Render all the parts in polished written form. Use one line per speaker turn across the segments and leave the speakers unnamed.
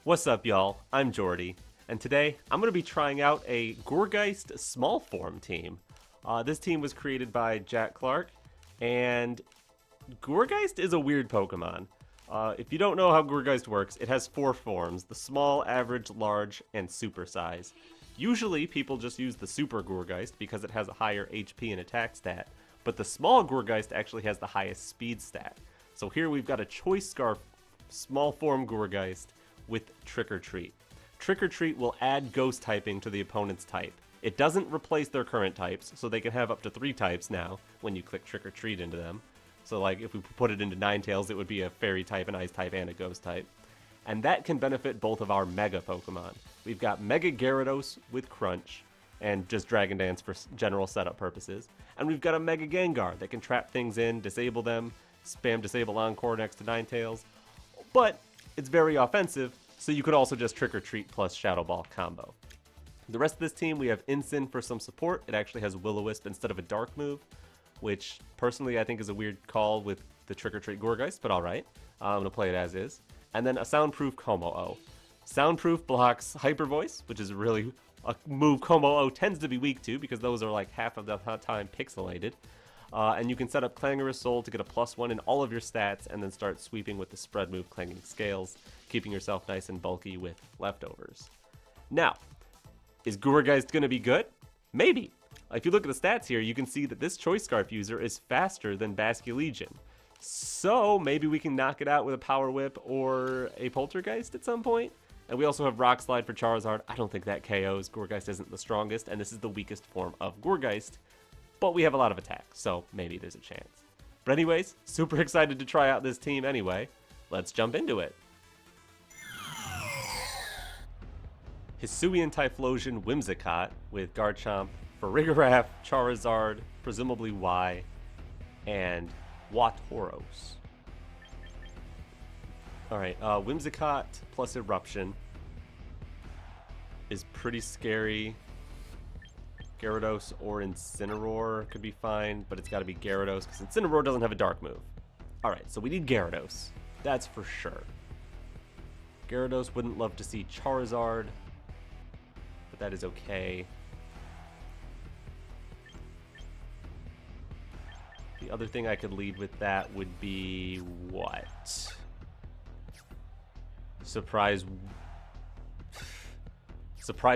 What's up, y'all? I'm Jordy, and today I'm going to be trying out a GOURGEIST small form team. This team was created by Jack Clark, and GOURGEIST is a weird Pokemon. If you don't know how GOURGEIST works, it has 4 forms: the small, average, large, and super size. Usually, people just use the super GOURGEIST because it has a higher HP and attack stat, but the small GOURGEIST actually has the highest speed stat. So here we've got a Choice Scarf small form GOURGEIST with Trick or Treat. Trick or Treat will add ghost typing to the opponent's type. It doesn't replace their current types, so they can have up to 3 types now when you click Trick or Treat into them. So like if we put it into Ninetales, it would be a Fairy type, an Ice type, and a Ghost type. And that can benefit both of our Mega Pokemon. We've got Mega Gyarados with Crunch, and just Dragon Dance for general setup purposes. And we've got a Mega Gengar that can trap things in, disable them, spam Disable Encore next to Ninetales. But it's very offensive, so you could also just Trick or Treat plus Shadow Ball combo. The rest of this team, we have Incin for some support. It actually has Will-O-Wisp instead of a Dark move, which personally I think is a weird call with the Trick or Treat GOURGEIST, but alright. I'm going to play it as is. And then a Soundproof Como-O. Soundproof blocks Hyper Voice, which is really a move Como-O tends to be weak to because those are like half of the time pixelated. And you can set up Clangorous Soul to get a +1 in all of your stats and then start sweeping with the spread move Clanging Scales, keeping yourself nice and bulky with leftovers. Now, is GOURGEIST going to be good? Maybe. If you look at the stats here, you can see that this Choice Scarf user is faster than Basculegion. So maybe we can knock it out with a Power Whip or a Poltergeist at some point. And we also have Rock Slide for Charizard. I don't think that KOs. GOURGEIST isn't the strongest, and this is the weakest form of GOURGEIST. But we have a lot of attack, so maybe there's a chance. But anyways, super excited to try out this team anyway. Let's jump into it. Hisuian Typhlosion Whimsicott with Garchomp, Farigiraf, Charizard, presumably Y, and Watoros. Alright, Whimsicott plus Eruption is pretty scary. Gyarados or Incineroar could be fine, but it's got to be Gyarados because Incineroar doesn't have a dark move. Alright, so we need Gyarados. That's for sure. Gyarados wouldn't love to see Charizard, but that is okay. The other thing I could lead with that would be what? Surprise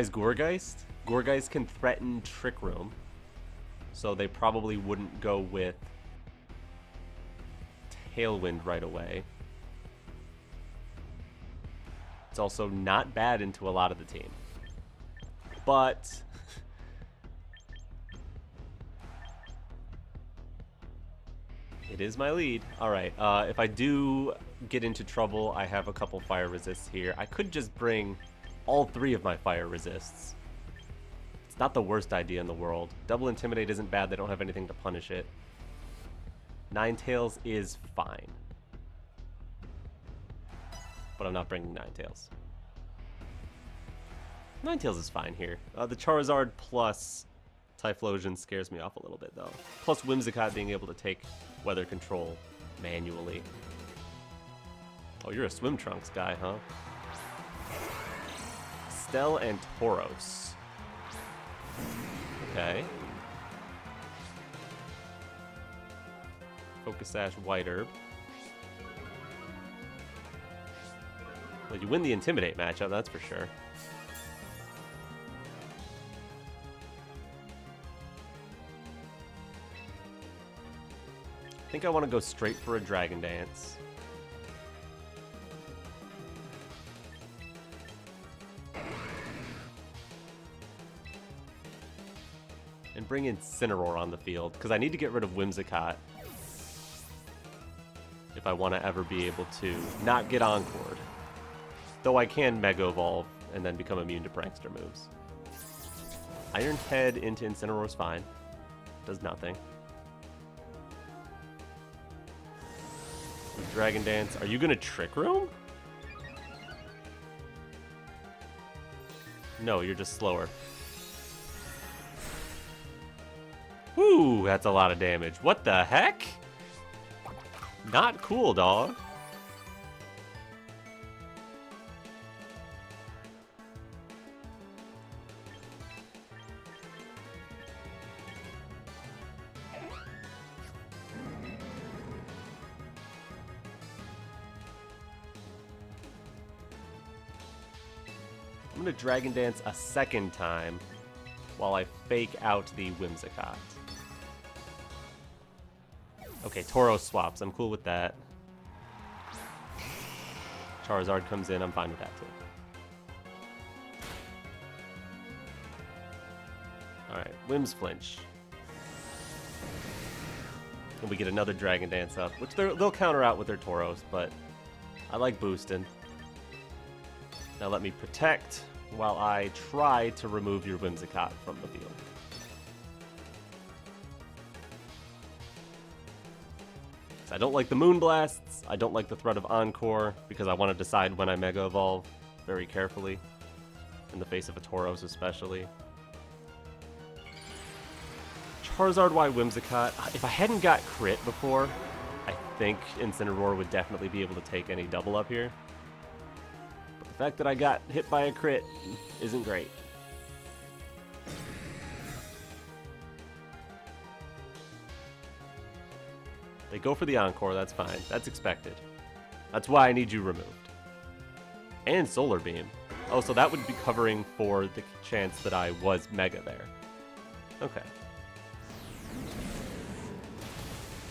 GOURGEIST? GOURGEIST can threaten Trick Room, so they probably wouldn't go with Tailwind right away. It's also not bad into a lot of the team. But it is my lead. Alright, if I do get into trouble, I have a couple fire resists here. I could just bring all 3 of my fire resists. It's not the worst idea in the world. Double Intimidate isn't bad, they don't have anything to punish it. Ninetales is fine. But I'm not bringing Ninetales. Ninetales is fine here. The Charizard plus Typhlosion scares me off a little bit though. Plus Whimsicott being able to take weather control manually. Oh, you're a Swim Trunks guy, huh? Stell and Tauros. Okay. Focus Sash, White Herb. Well, you win the Intimidate matchup, that's for sure. I think I want to go straight for a Dragon Dance. And bring Incineroar on the field, because I need to get rid of Whimsicott if I want to ever be able to not get Encored. Though I can Mega Evolve and then become immune to Prankster moves. Iron Head into Incineroar is fine. Does nothing. Dragon Dance. Are you going to Trick Room? No, you're just slower. Whew, that's a lot of damage. What the heck? Not cool, dog. I'm going to Dragon Dance a second time while I fake out the Whimsicott. Okay, Tauros swaps. I'm cool with that. Charizard comes in. I'm fine with that too. Alright, Whims flinch. And we get another Dragon Dance up, which they'll counter out with their Tauros, but I like boosting. Now let me protect while I try to remove your Whimsicott from the field. I don't like the Moonblasts, I don't like the threat of Encore, because I want to decide when I Mega Evolve very carefully, in the face of a Tauros especially. Charizard Y Whimsicott, if I hadn't got crit before, I think Incineroar would definitely be able to take any double up here. But the fact that I got hit by a crit isn't great. They go for the Encore, that's fine. That's expected. That's why I need you removed. And Solar Beam. Oh, so that would be covering for the chance that I was Mega there. Okay.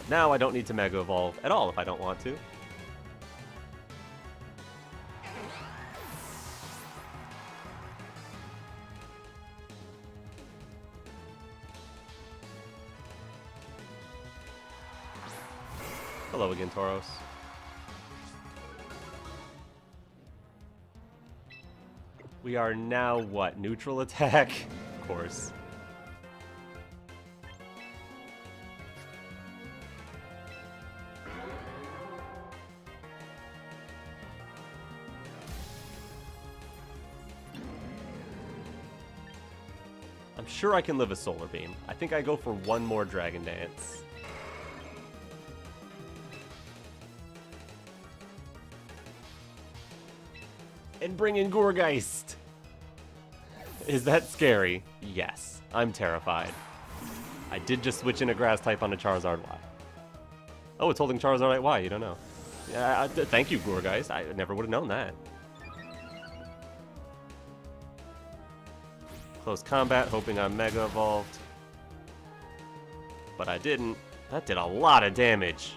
Now I don't need to Mega Evolve at all if I don't want to. Hello again, Tauros. We are now, what, neutral attack? Of course. I'm sure I can live a Solar Beam. I think I go for one more Dragon Dance. And bring in Gourgeist. Is that scary? Yes, I'm terrified. I did just switch in a grass type on a Charizard Y. Oh, it's holding Charizard Y, you don't know. Yeah, thank you, Gourgeist. I never would have known that. Close combat, hoping I'm Mega Evolved. But I didn't. That did a lot of damage.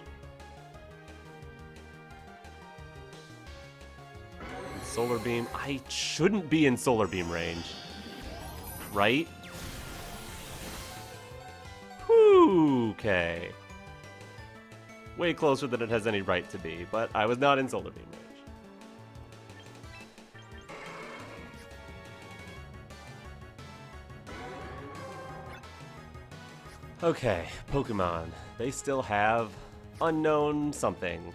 Solar Beam. I shouldn't be in Solar Beam range. Right? Whew, okay. Way closer than it has any right to be, but I was not in Solar Beam range. Okay, Pokemon. They still have unknown something.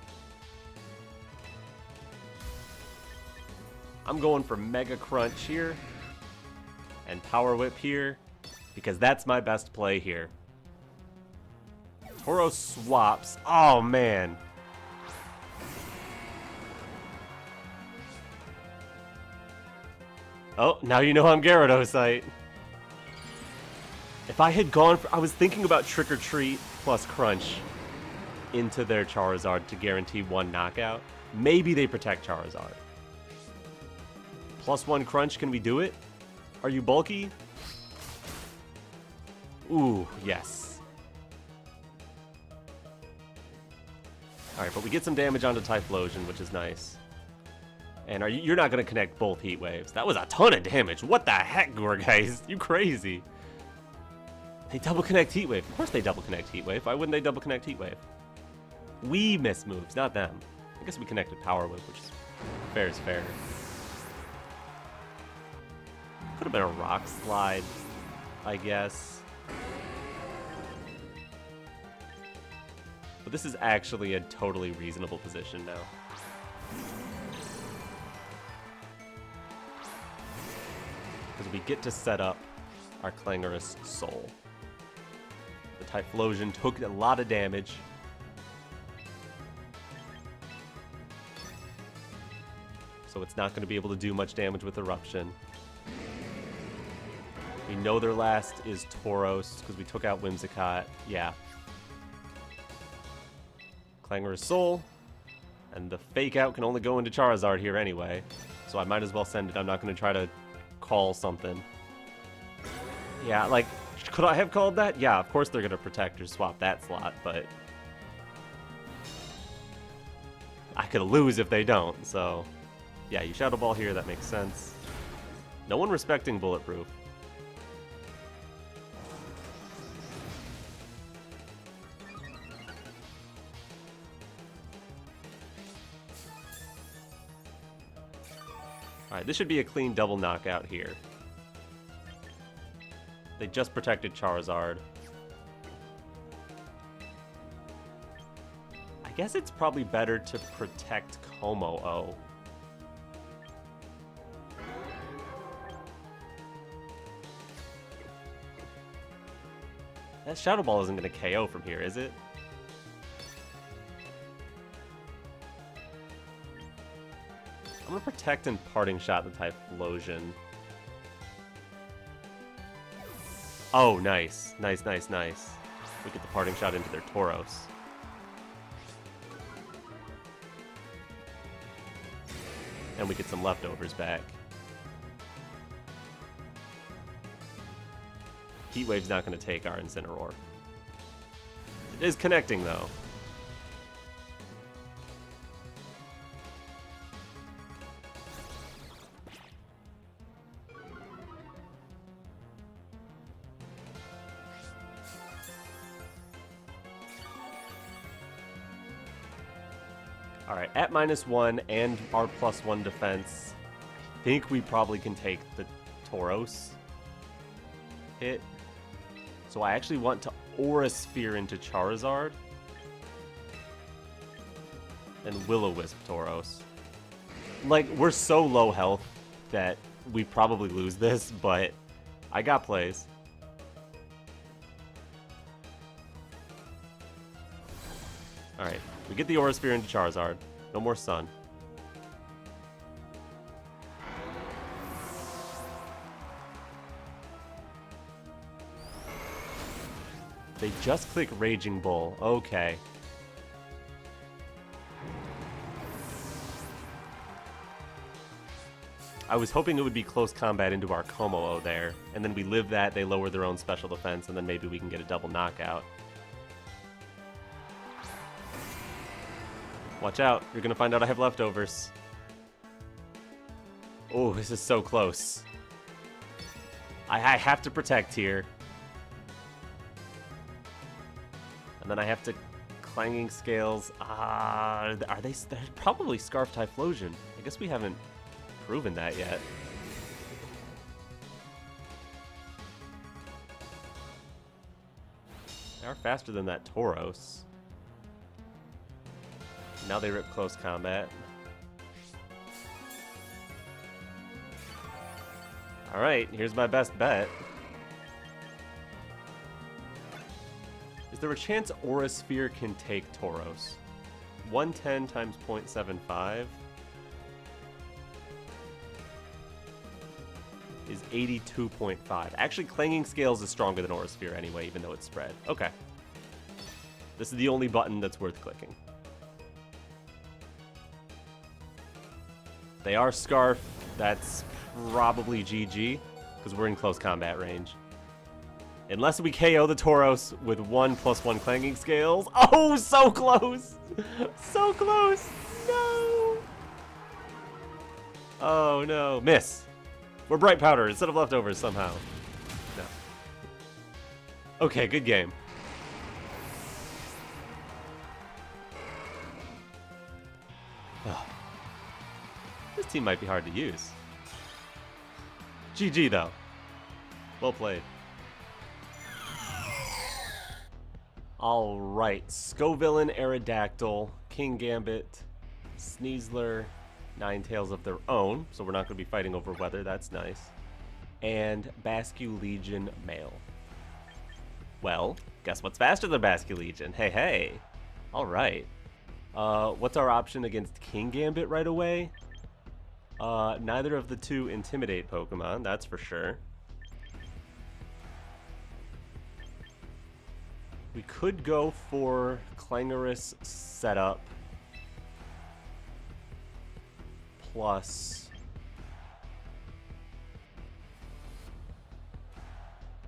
I'm going for Mega Crunch here and Power Whip here because that's my best play here. Tauros swaps. Oh, man. Oh, now you know I'm Gyarados. If I had gone for... I was thinking about Trick or Treat plus Crunch into their Charizard to guarantee one knockout. Maybe they protect Charizard. +1 Crunch, can we do it? Are you bulky? Ooh, yes. Alright, but we get some damage onto Typhlosion, which is nice. And you're not going to connect both Heat Waves. That was a ton of damage. What the heck, Gourgeist? You crazy. They double connect Heat Wave. Of course they double connect Heat Wave. Why wouldn't they double connect Heat Wave? We miss moves, not them. I guess we connected Power Whip, which is fair is fair. Could have been a Rock Slide, I guess. But this is actually a totally reasonable position now. Because we get to set up our Clangorous Soul. The Typhlosion took a lot of damage. So it's not going to be able to do much damage with Eruption. We know their last is Tauros because we took out Whimsicott. Yeah. Clangorous Soul. And the fake out can only go into Charizard here anyway. So I might as well send it. I'm not going to try to call something. Yeah, like, could I have called that? Yeah, of course they're going to protect or swap that slot, but I could lose if they don't, so yeah, you Shadow Ball here, that makes sense. No one respecting Bulletproof. Alright, this should be a clean double knockout here. They just protected Charizard. I guess it's probably better to protect Como-O. That Shadow Ball isn't going to KO from here, is it? I'm going to protect and Parting Shot the Typhlosion. Oh, nice. Nice, nice, nice. We get the Parting Shot into their Tauros. And we get some leftovers back. Heat Wave's not going to take our Incineroar. It is connecting, though. Alright, at -1 and our +1 defense, I think we probably can take the Tauros hit. So I actually want to Aura Sphere into Charizard. And Will-O-Wisp Tauros. Like, we're so low health that we probably lose this, but I got plays. Alright, we get the Aura Sphere into Charizard. No more Sun. They just click Raging Bull. Okay. I was hoping it would be close combat into our Como-O there, and then we live that, they lower their own special defense, and then maybe we can get a double knockout. Watch out, you're gonna find out I have leftovers. Oh, this is so close. I have to protect here. And then I have to Clanging Scales. They're probably Scarf Typhlosion. I guess we haven't proven that yet. They are faster than that Tauros. Now they rip close combat. Alright, here's my best bet. Is there a chance Aura Sphere can take Tauros? 110 times 0.75 is 82.5. Actually, Clanging Scales is stronger than Aura Sphere anyway, even though it's spread. Okay. This is the only button that's worth clicking. They are Scarf. That's probably GG, because we're in close combat range. Unless we KO the Tauros with 1+1 Clanging Scales. Oh, so close! So close! No! Oh, no. Miss. We're Bright Powder instead of leftovers somehow. No. Okay, good game. This team might be hard to use. GG, though. Well played. Alright, Scovillain, Aerodactyl, King Gambit, Sneasler, Ninetales of their own, so we're not going to be fighting over weather, that's nice. And Bascu Legion male. Well, guess what's faster than Bascu Legion? Hey, hey. Alright. What's our option against King Gambit right away? Neither of the two Intimidate Pokemon, that's for sure. We could go for Clangorous setup plus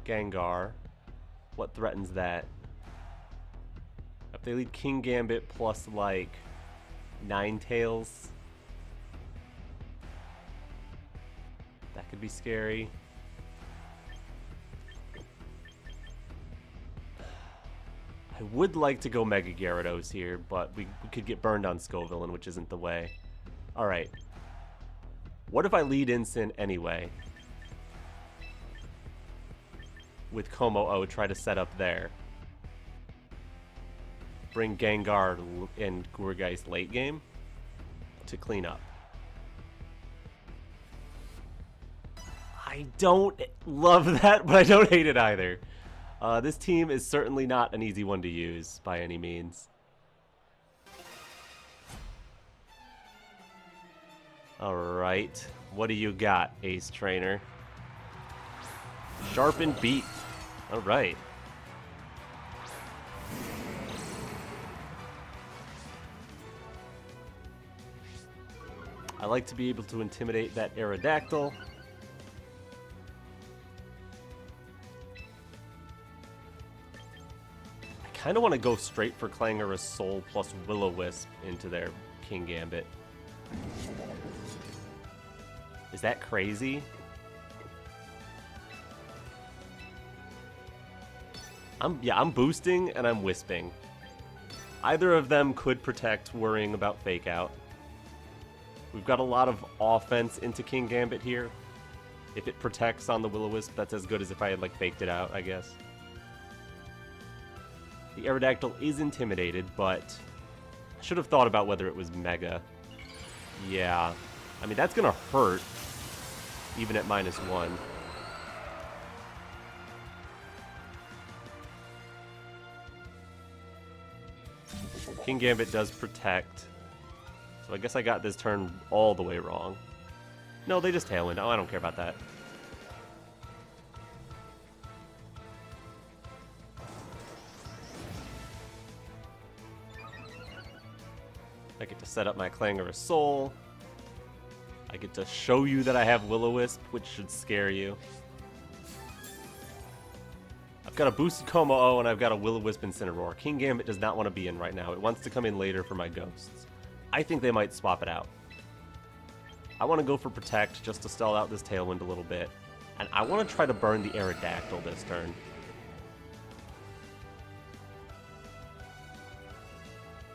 Gengar. What threatens that? If they lead King Gambit plus like Ninetales, that could be scary. I would like to go Mega Gyarados here, but we could get burned on Scovillain, which isn't the way. Alright. What if I lead Incin anyway? With Como-O, try to set up there. Bring Gengar and Gourgeist late game to clean up. I don't love that, but I don't hate it either. This team is certainly not an easy one to use by any means. Alright, what do you got, Ace Trainer? Sharpen Beat. Alright. I like to be able to intimidate that Aerodactyl. I kind of want to go straight for Clangorous Soul plus Will-O-Wisp into their King Gambit. Is that crazy? I'm boosting and I'm wisping. Either of them could protect, worrying about Fake Out. We've got a lot of offense into King Gambit here. If it protects on the Will-O-Wisp, that's as good as if I had like faked it out, I guess. The Aerodactyl is intimidated, but I should have thought about whether it was Mega. Yeah. I mean, that's gonna hurt, even at -1. King Gambit does protect. So I guess I got this turn all the way wrong. No, they just Tailwind. Oh, I don't care about that. I get to set up my Clangorous Soul. I get to show you that I have Will-O-Wisp, which should scare you. I've got a boosted Como-O and I've got a Will-O-Wisp Incineroar. King Gambit does not want to be in right now. It wants to come in later for my Ghosts. I think they might swap it out. I want to go for Protect just to stall out this Tailwind a little bit. And I want to try to burn the Aerodactyl this turn.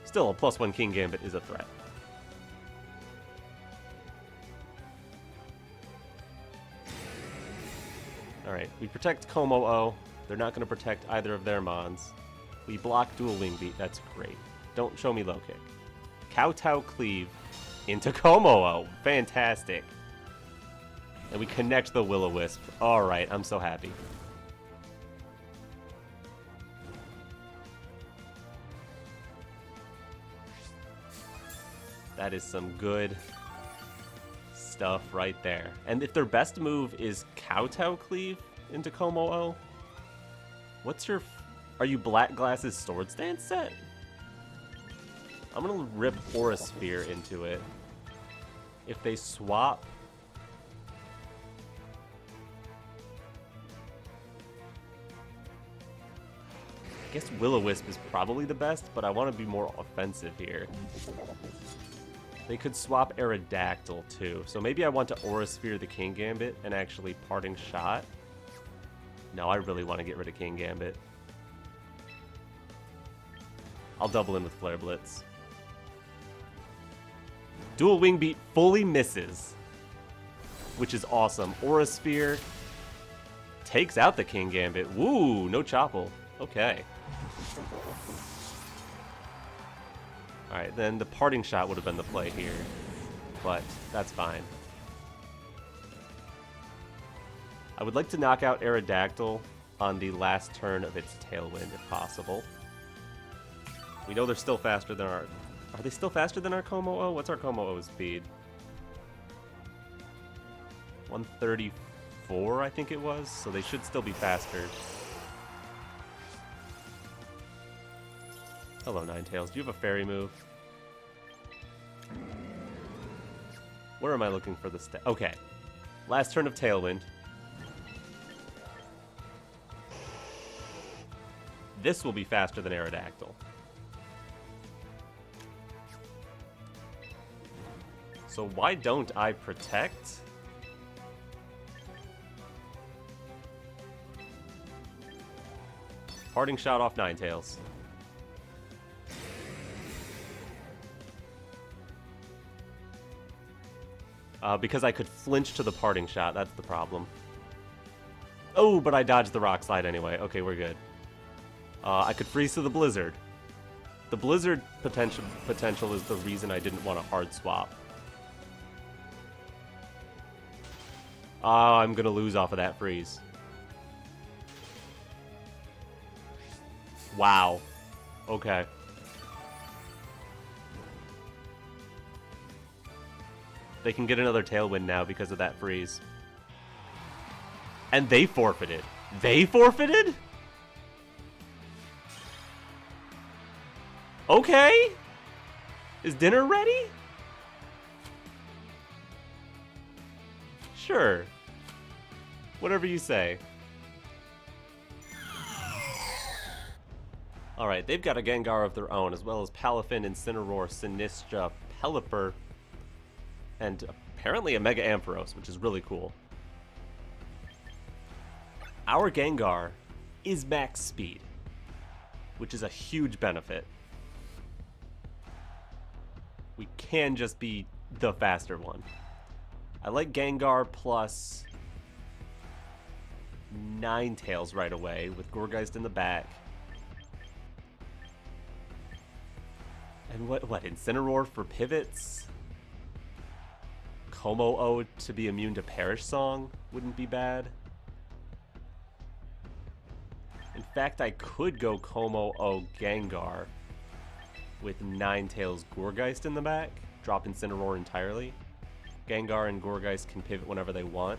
Still, a +1 King Gambit is a threat. Alright, we protect Como-O. They're not going to protect either of their Mons. We block Dual Wing Beat. That's great. Don't show me low kick. Kowtow Cleave into Como-O. Fantastic. And we connect the Will-O-Wisp. Alright, I'm so happy. That is some good stuff right there. And if their best move is Kowtow Cleave into Como-O, what's your... Are you Black Glass's Sword Stance set? I'm gonna rip Aura Sphere into it. If they swap... I guess Will-O-Wisp is probably the best, but I want to be more offensive here. They could swap Aerodactyl too, so maybe I want to Aura Sphere the King Gambit and actually Parting Shot. No, I really want to get rid of King Gambit. I'll double in with Flare Blitz. Dual Wing Beat fully misses, which is awesome. Aura Sphere takes out the King Gambit. Woo, no Chopple. Okay. Alright, then the Parting Shot would have been the play here, but that's fine. I would like to knock out Aerodactyl on the last turn of its Tailwind, if possible. We know they're still faster than our... Are they still faster than our Como-O? What's our Como-O speed? 134, I think it was, so they should still be faster. Hello, Ninetales. Do you have a fairy move? Where am I looking for the Okay. Last turn of Tailwind. This will be faster than Aerodactyl. So why don't I protect? Parting shot off Ninetales. Because I could flinch to the parting shot, that's the problem. Oh, but I dodged the rock slide anyway. Okay, we're good. I could freeze to the blizzard. The blizzard potential is the reason I didn't want a hard swap. I'm gonna lose off of that freeze. Wow. Okay. They can get another Tailwind now because of that freeze. And they forfeited. They forfeited? Okay. Is dinner ready? Sure. Whatever you say. Alright, they've got a Gengar of their own, as well as Palafin, Incineroar, Sinistra, Pelipper, and apparently a Mega Ampharos, which is really cool. Our Gengar is max speed, which is a huge benefit. We can just be the faster one. I like Gengar plus Ninetales right away, with Gourgeist in the back. And what, Incineroar for pivots? Como-O to be immune to Perish Song wouldn't be bad. In fact, I could go Como-O Gengar with Ninetales Gourgeist in the back, drop Incineroar entirely. Gengar and Gourgeist can pivot whenever they want.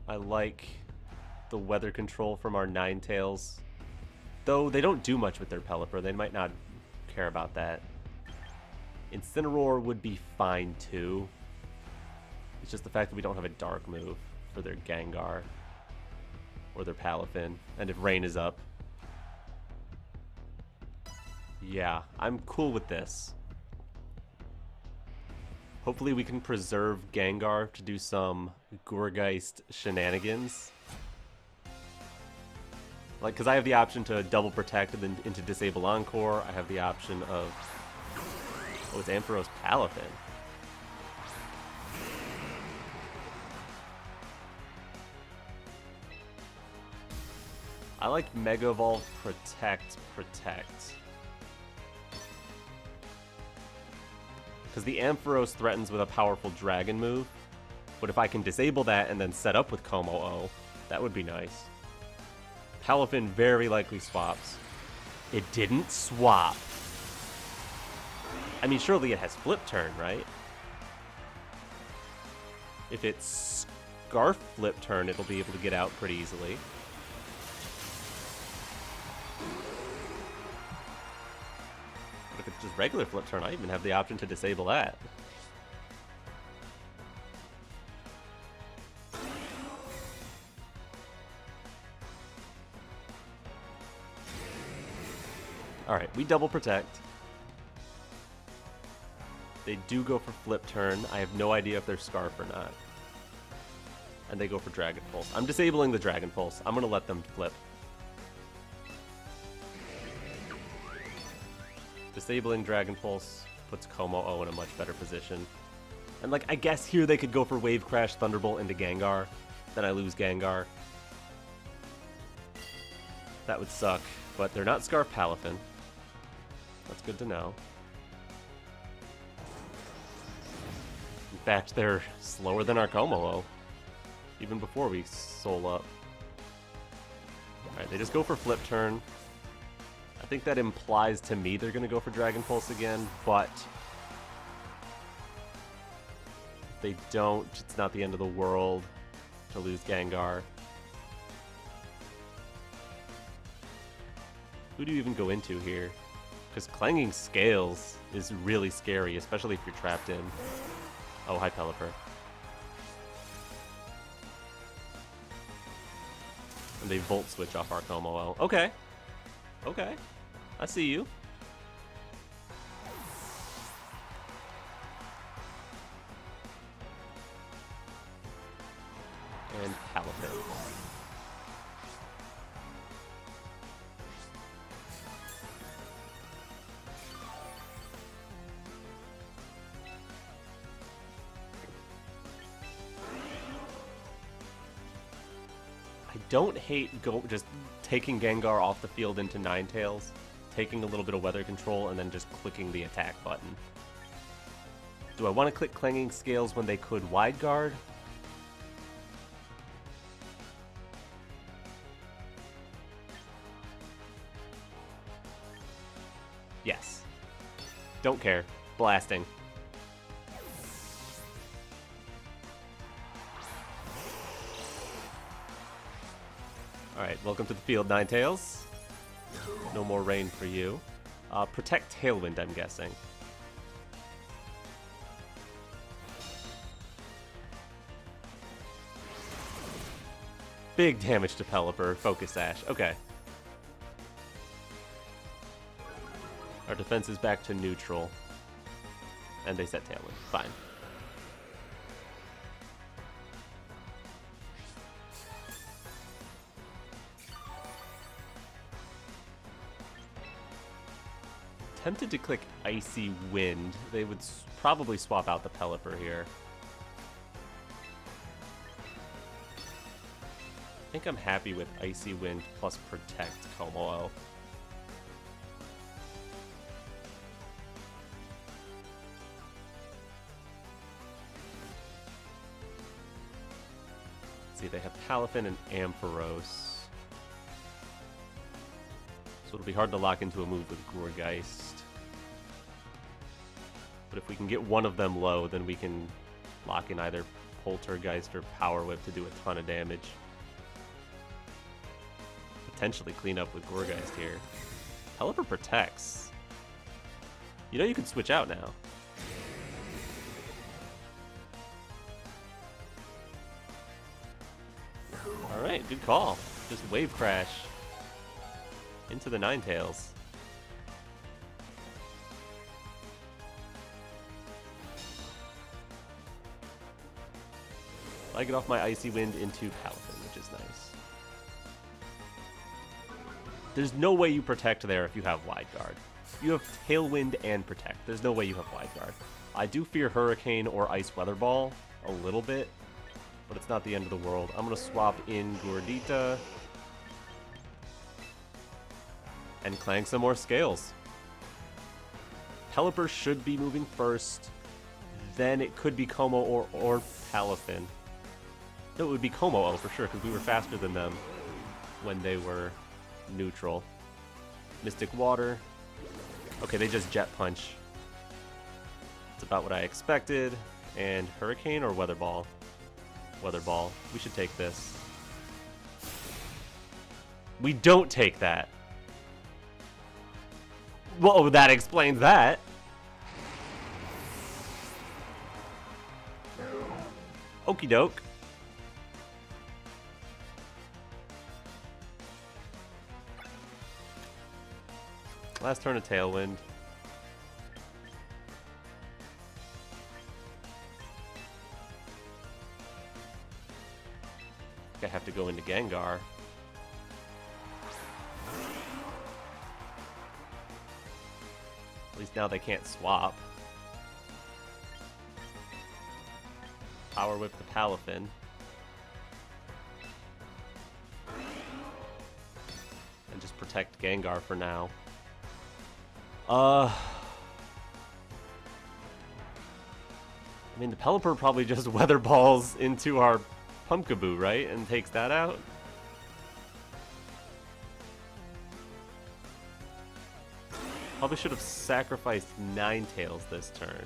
I like the weather control from our Ninetales. Though they don't do much with their Pelipper, they might not care about that. Incineroar would be fine too. It's just the fact that we don't have a dark move for their Gengar or their Palafin. And if rain is up. Yeah, I'm cool with this. Hopefully we can preserve Gengar to do some Gourgeist shenanigans. Like, because I have the option to double protect and then into disable Encore. I have the option of... Oh, it's Ampharos Palafin. I like Mega Evolve, Protect. Because the Ampharos threatens with a powerful Dragon move. But if I can disable that and then set up with Como-O, that would be nice. Palafin very likely swaps. It didn't swap. I mean, surely it has Flip Turn, right? If it's Scarf Flip Turn, it'll be able to get out pretty easily. But if it's just regular Flip Turn, I even have the option to disable that. Alright, we double protect. They do go for Flip Turn. I have no idea if they're Scarf or not. And they go for Dragon Pulse. I'm disabling the Dragon Pulse. I'm going to let them flip. Disabling Dragon Pulse puts Como-O in a much better position. And, like, I guess here they could go for Wave Crash Thunderbolt into Gengar. Then I lose Gengar. That would suck. But they're not Scarf Palafin. That's good to know. In fact, they're slower than our Como-O. Even before we soul up. Alright, they just go for Flip Turn. I think that implies to me they're going to go for Dragon Pulse again, but if they don't, it's not the end of the world to lose Gengar. Who do you even go into here? Because Clanging Scales is really scary, especially if you're trapped in. Oh, hi, Pelipper. And they Volt Switch off our Como. Okay. Okay. I see you. And Palafin. I don't hate just taking Gengar off the field into Ninetales, taking a little bit of weather control, and then just clicking the attack button. Do I want to click Clanging Scales when they could Wide Guard? Yes. Don't care. Blasting. Alright, welcome to the field, Ninetales. No more rain for you. Protect Tailwind, I'm guessing. Big damage to Pelipper. Focus Sash. Okay. Our defense is back to neutral. And they set Tailwind. Fine. Tempted to click Icy Wind. They would probably swap out the Pelipper here. I think I'm happy with Icy Wind plus Protect Como. See, they have Palafin and Ampharos. So it'll be hard to lock into a move with Gourgeist. But if we can get one of them low, then we can lock in either Poltergeist or Power Whip to do a ton of damage. Potentially clean up with Gourgeist here. Pelipper protects. You know you can switch out now. Alright, good call. Just Wave Crash into the Ninetales. I get off my Icy Wind into Palafin, which is nice. There's no way you protect there if you have Wide Guard. You have Tailwind and Protect. There's no way you have Wide Guard. I do fear Hurricane or Ice Weather Ball a little bit, but it's not the end of the world. I'm going to swap in Gordita and clang some more Scales. Pelipper should be moving first. Then it could be Como or Palafin. No, it would be Como for sure, because we were faster than them when they were neutral. Mystic Water. Okay, they just Jet Punch. It's about what I expected. And Hurricane or Weather Ball? Weather Ball. We should take this. We don't take that. Well, that explains that. Okie doke. Last turn of Tailwind. I have to go into Gengar. At least now they can't swap. Power Whip the Palafin. And just protect Gengar for now. I mean, the Pelipper probably just Weather Balls into our Pumpkaboo, right? And takes that out? Probably should have sacrificed Ninetales this turn.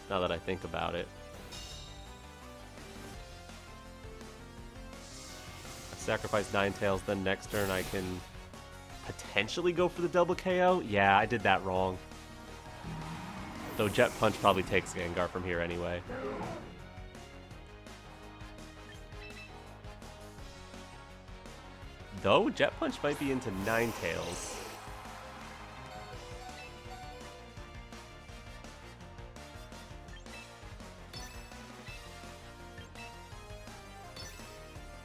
Now that I think about it. I sacrifice Ninetales, then next turn I can potentially go for the double KO? Yeah, I did that wrong. Though Jet Punch probably takes Gengar from here anyway. Though Jet Punch might be into Ninetales.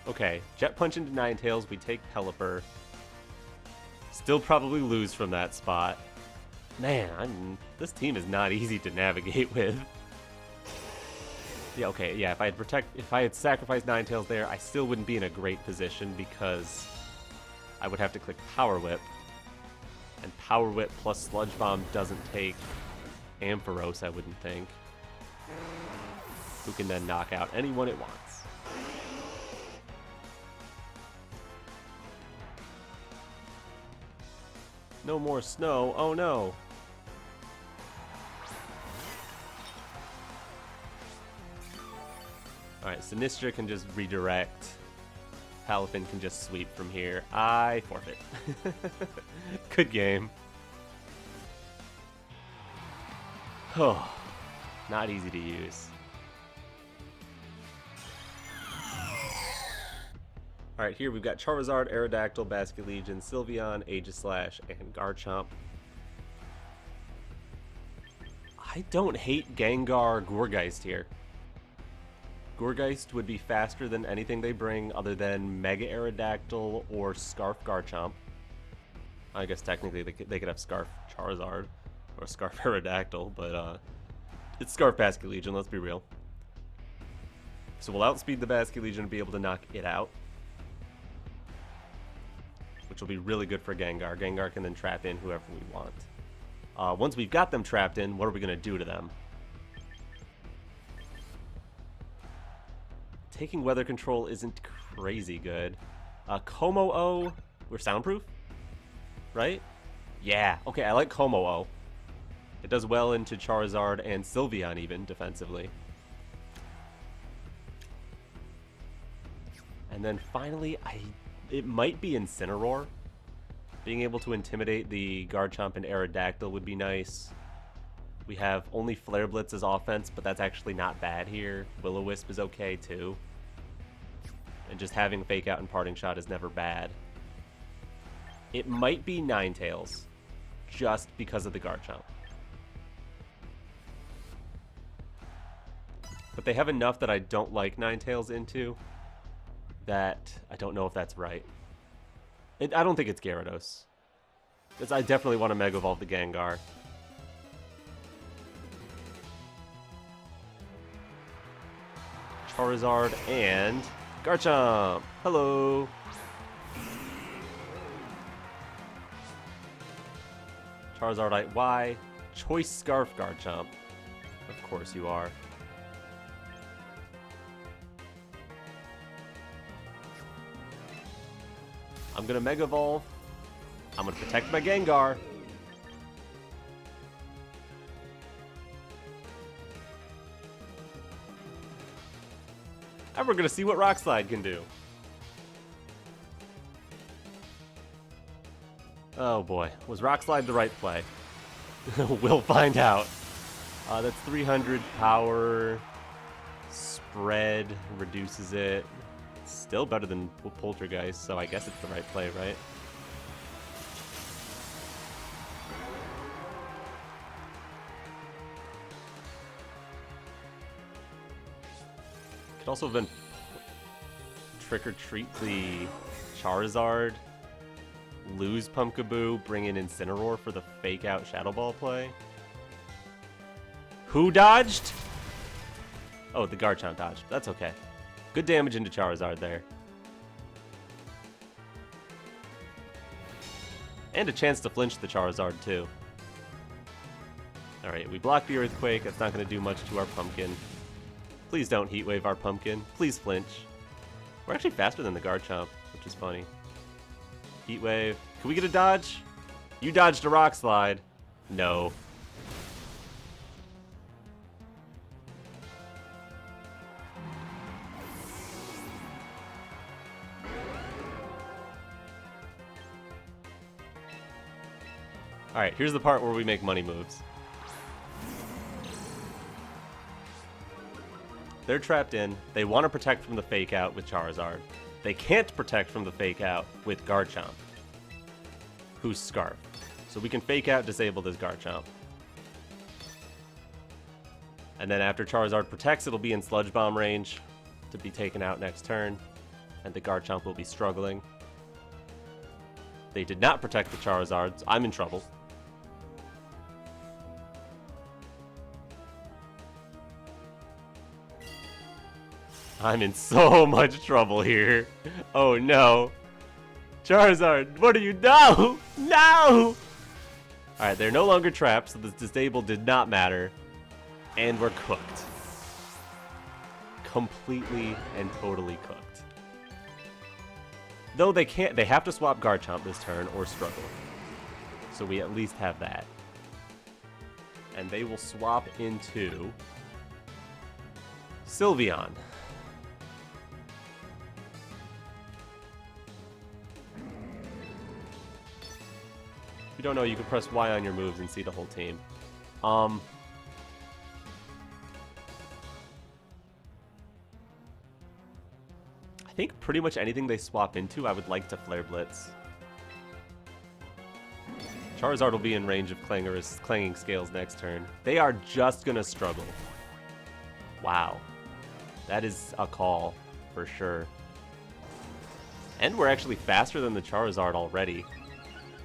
Okay, Jet Punch into Ninetales, we take Pelipper. Still probably lose from that spot. Man, this team is not easy to navigate with. Yeah, okay, yeah, if I had sacrificed Ninetales there, I still wouldn't be in a great position because I would have to click Power Whip. And Power Whip plus Sludge Bomb doesn't take Ampharos, I wouldn't think. Who can then knock out anyone it wants. No more snow. Oh no. Alright, Sinistra can just redirect. Palafin can just sweep from here. I forfeit. Good game. Oh, not easy to use. Alright, here we've got Charizard, Aerodactyl, Basculegion, Sylveon, Aegislash, and Garchomp. I don't hate Gengar Gourgeist here. Gourgeist would be faster than anything they bring other than Mega Aerodactyl or Scarf Garchomp. I guess technically they could have Scarf Charizard or Scarf Aerodactyl, but it's Scarf Basculegion, let's be real. So we'll outspeed the Basculegion and be able to knock it out, which will be really good for Gengar. Gengar can then trap in whoever we want. Once we've got them trapped in, what are we going to do to them? Taking weather control isn't crazy good. Como-O, we're soundproof, right? Yeah, okay, I like Como-O. It does well into Charizard and Sylveon even, defensively. And then finally, it might be Incineroar. Being able to intimidate the Garchomp and Aerodactyl would be nice. We have only Flare Blitz as offense, but that's actually not bad here. Will-O-Wisp is okay too. And just having Fake Out and Parting Shot is never bad. It might be Ninetales, just because of the Garchomp. But they have enough that I don't like Ninetales into that I don't know if that's right. I don't think it's Gyarados. I definitely want to Mega Evolve the Gengar. Charizard and Garchomp. Hello. Charizard Y. Choice Scarf Garchomp. Of course you are. I'm gonna Mega Evolve. I'm gonna protect my Gengar. And we're gonna see what Rock Slide can do. Oh boy, was Rock Slide the right play? We'll find out. That's 300 power. Spread reduces it. Still better than Poltergeist, so I guess it's the right play, right? Could also have been Trick or Treat the Charizard, lose Pumpkaboo, bring in Incineroar for the Fake Out Shadow Ball play. Who dodged? Oh, the Garchomp dodged. That's okay. Good damage into Charizard there. And a chance to flinch the Charizard, too. Alright, we block the Earthquake. That's not going to do much to our Pumpkin. Please don't Heat Wave our Pumpkin. Please flinch. We're actually faster than the Garchomp, which is funny. Heat Wave. Can we get a dodge? You dodged a Rock Slide. No. Alright, here's the part where we make money moves. They're trapped in. They want to protect from the fake out with Charizard. They can't protect from the fake out with Garchomp, who's Scarf. So we can fake out, disable this Garchomp. And then after Charizard protects, it'll be in Sludge Bomb range to be taken out next turn. And the Garchomp will be struggling. They did not protect the Charizard, so I'm in trouble. I'm in so much trouble here. Oh no. Charizard, what do you do? No! Alright, they're no longer trapped, so this disable did not matter. And we're cooked. Completely and totally cooked. Though they can't, they have to swap Garchomp this turn or struggle. So we at least have that. And they will swap into Sylveon. If you don't know, you can press Y on your moves and see the whole team. I think pretty much anything they swap into, I would like to Flare Blitz. Charizard will be in range of Clanging Scales next turn. They are just gonna struggle. Wow. That is a call, for sure. And we're actually faster than the Charizard already,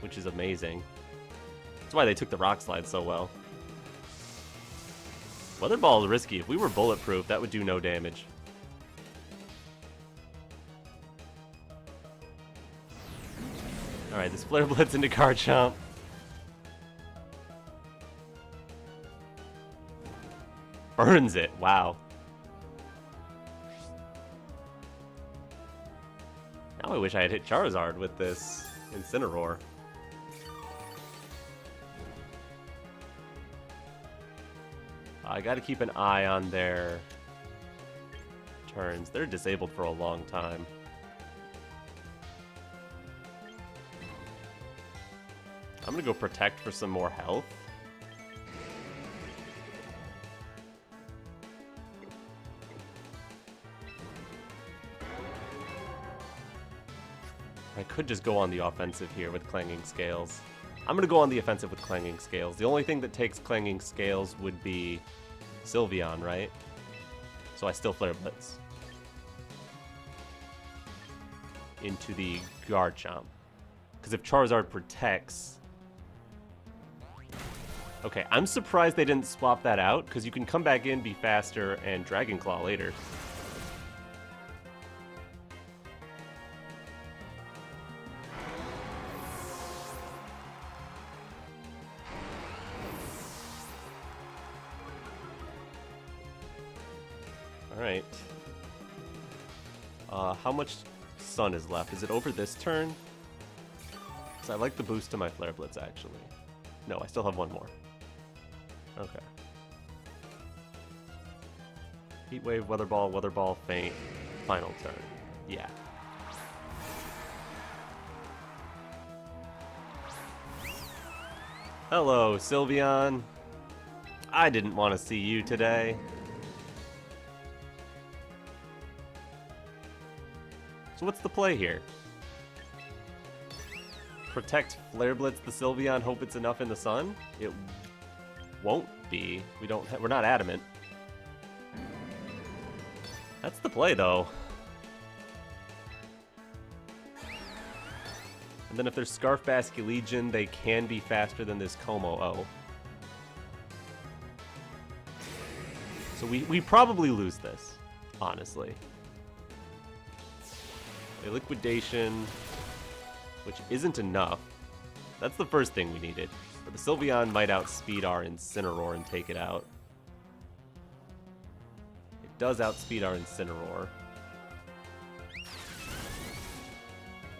which is amazing. That's why they took the Rock Slide so well. Weather Ball is risky. If we were bulletproof, that would do no damage. Alright, this Flare Blitz into Garchomp. Burns it. Wow. Now I wish I had hit Charizard with this Incineroar. I gotta keep an eye on their turns. They're disabled for a long time. I'm gonna go Protect for some more health. I could just go on the offensive here with Clanging Scales. I'm gonna go on the offensive with Clanging Scales. The only thing that takes Clanging Scales would be Sylveon, right? So I still Flare Blitz into the Garchomp. Because if Charizard protects... Okay, I'm surprised they didn't swap that out, because you can come back in, be faster, and Dragon Claw later. Alright. How much sun is left? Is it over this turn? Because I like the boost to my Flare Blitz, actually. No, I still have one more. Okay. Heat Wave, Weather Ball, Faint. Final turn. Yeah. Hello, Sylveon. I didn't want to see you today. So what's the play here? Protect Flare Blitz the Sylveon, hope it's enough in the sun? It won't be. We're not adamant. That's the play though. And then if there's Scarf Basculegion, they can be faster than this Como-O. So we probably lose this, honestly. A Liquidation, which isn't enough. That's the first thing we needed. But the Sylveon might outspeed our Incineroar and take it out. It does outspeed our Incineroar.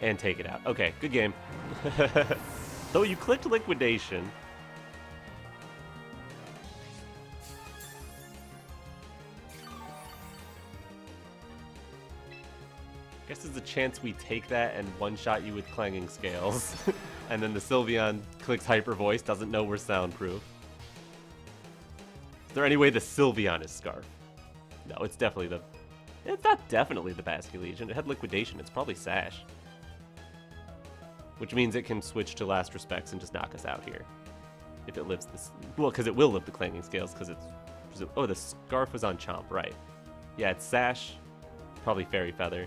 And take it out. Okay, good game. Though you clicked Liquidation. Guess there's a chance we take that and one-shot you with Clanging Scales. And then the Sylveon clicks Hyper Voice, doesn't know we're soundproof. Is there any way the Sylveon is Scarf? No, it's definitely the... It's not definitely the Basculegion. It had Liquidation. It's probably Sash. Which means it can switch to Last Respects and just knock us out here. If it lives this... Well, because it will live the Clanging Scales, because it's... Oh, the Scarf was on Chomp, right. Yeah, it's Sash. Probably Fairy Feather.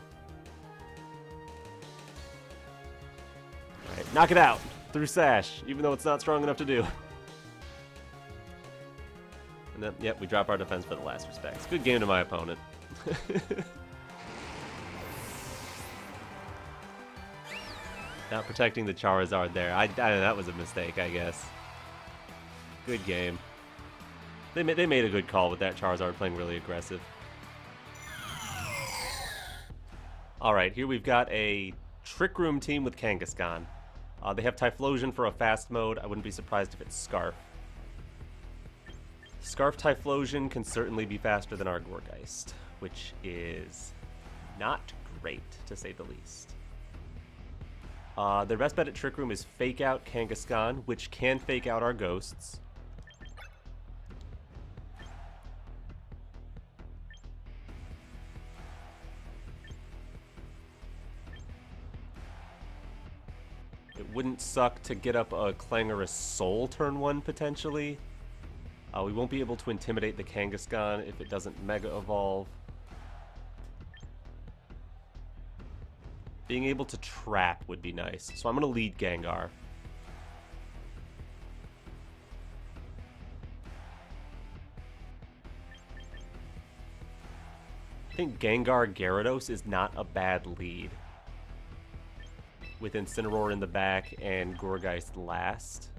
Alright, knock it out! Through Sash, even though it's not strong enough to do. And then, yep, we drop our defense for the Last Respects. Good game to my opponent. Not protecting the Charizard there. That was a mistake, I guess. Good game. They made a good call with that Charizard playing really aggressive. Alright, here we've got a Trick Room team with Kangaskhan. They have Typhlosion for a fast mode. I wouldn't be surprised if it's Scarf. Scarf Typhlosion can certainly be faster than our Gourgeist, which is not great, to say the least. Their best bet at Trick Room is Fake Out Kangaskhan, which can fake out our Ghosts. It wouldn't suck to get up a Clangorous Soul turn 1, potentially. We won't be able to intimidate the Kangaskhan if it doesn't Mega Evolve. Being able to trap would be nice. So I'm going to lead Gengar. I think Gengar Gyarados is not a bad lead. With Incineroar in the back and Gourgeist last.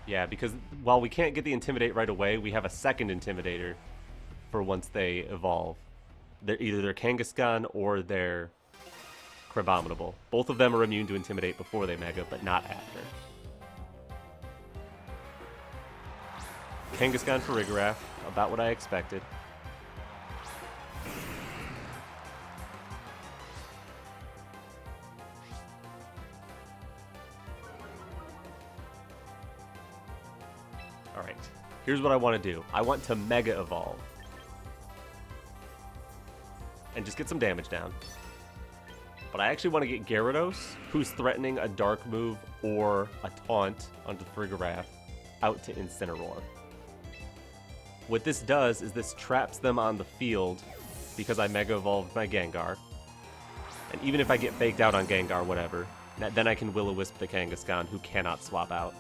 Yeah, because while we can't get the Intimidate right away, we have a second Intimidator for once they evolve. They're either their Kangaskhan or their Crabominable. Both of them are immune to Intimidate before they Mega, but not after. Kangaskhan for Rigorath, about what I expected. Alright, here's what I want to do. I want to Mega Evolve. And just get some damage down. But I actually want to get Gyarados, who's threatening a Dark move or a Taunt onto the Rigorath, out to Incineroar. What this does is this traps them on the field because I Mega Evolved my Gengar. And even if I get faked out on Gengar, whatever, then I can Will-O-Wisp the Kangaskhan, who cannot swap out.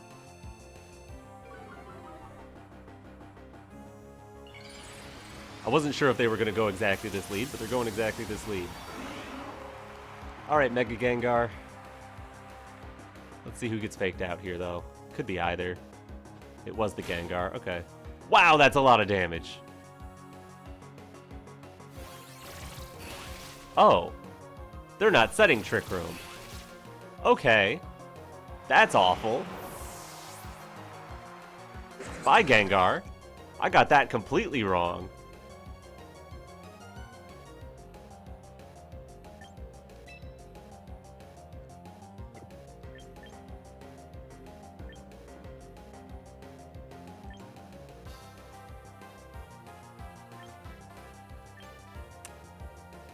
I wasn't sure if they were going to go exactly this lead, but they're going exactly this lead. Alright, Mega Gengar. Let's see who gets faked out here, though. Could be either. It was the Gengar. Okay. Wow, that's a lot of damage. Oh. They're not setting Trick Room. Okay. That's awful. Bye, Gengar. I got that completely wrong.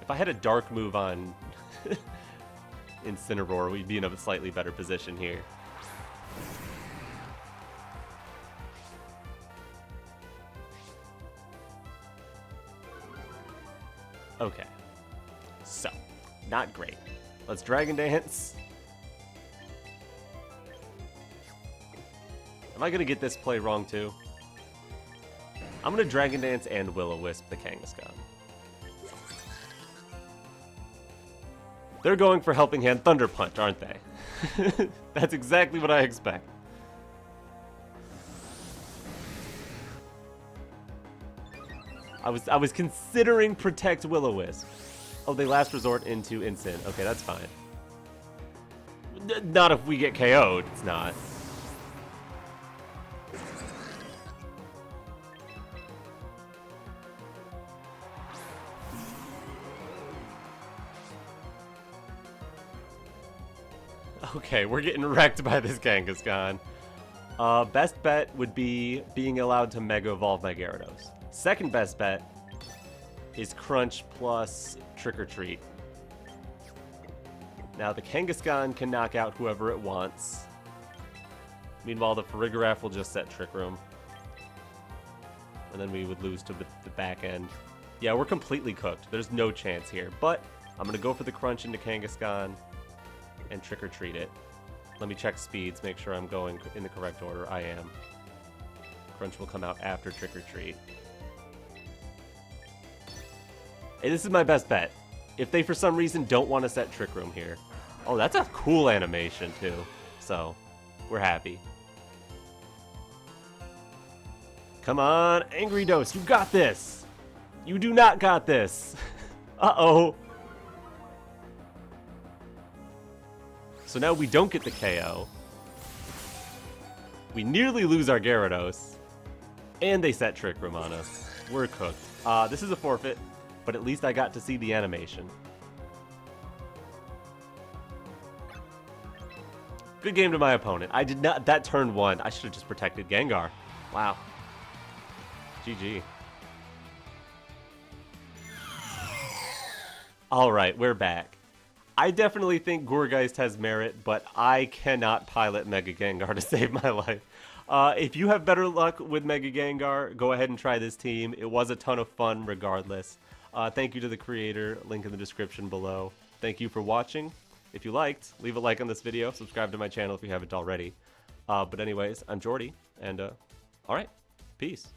If I had a Dark move on Incineroar, we'd be in a slightly better position here. Okay. So, not great. Let's Dragon Dance. Am I going to get this play wrong too? I'm going to Dragon Dance and Will-O-Wisp the Kangaskhan. They're going for Helping Hand Thunder Punch, aren't they? That's exactly what I expect. I was considering Protect Will-O-Wisp. Oh, they Last Resort into Incin. Okay, that's fine. Not if we get KO'd, it's not. Okay, we're getting wrecked by this Kangaskhan. Best bet would be being allowed to Mega Evolve my Gyarados. Second best bet is Crunch plus Trick or Treat. Now the Kangaskhan can knock out whoever it wants. Meanwhile, the Farigiraf will just set Trick Room. And then we would lose to the back end. Yeah, we're completely cooked. There's no chance here. But I'm going to go for the Crunch into Kangaskhan and Trick or Treat it. Let me check speeds, make sure I'm going in the correct order. I am. Crunch will come out after Trick or Treat. Hey, this is my best bet. If they, for some reason, don't want to set Trick Room here. Oh, that's a cool animation, too. So, we're happy. Come on, Angry Dose, you got this! You do not got this! Uh-oh! So now we don't get the KO. We nearly lose our Gyarados. And they set Trick Room on us. We're cooked. This is a forfeit, but at least I got to see the animation. Good game to my opponent. I did not... That turn one. I should have just protected Gengar. Wow. GG. Alright, we're back. I definitely think Gourgeist has merit, but I cannot pilot Mega Gengar to save my life. If you have better luck with Mega Gengar, go ahead and try this team. It was a ton of fun regardless. Thank you to the creator, link in the description below. Thank you for watching. If you liked, leave a like on this video, subscribe to my channel if you haven't already. But anyways, I'm Jordy, and alright, peace.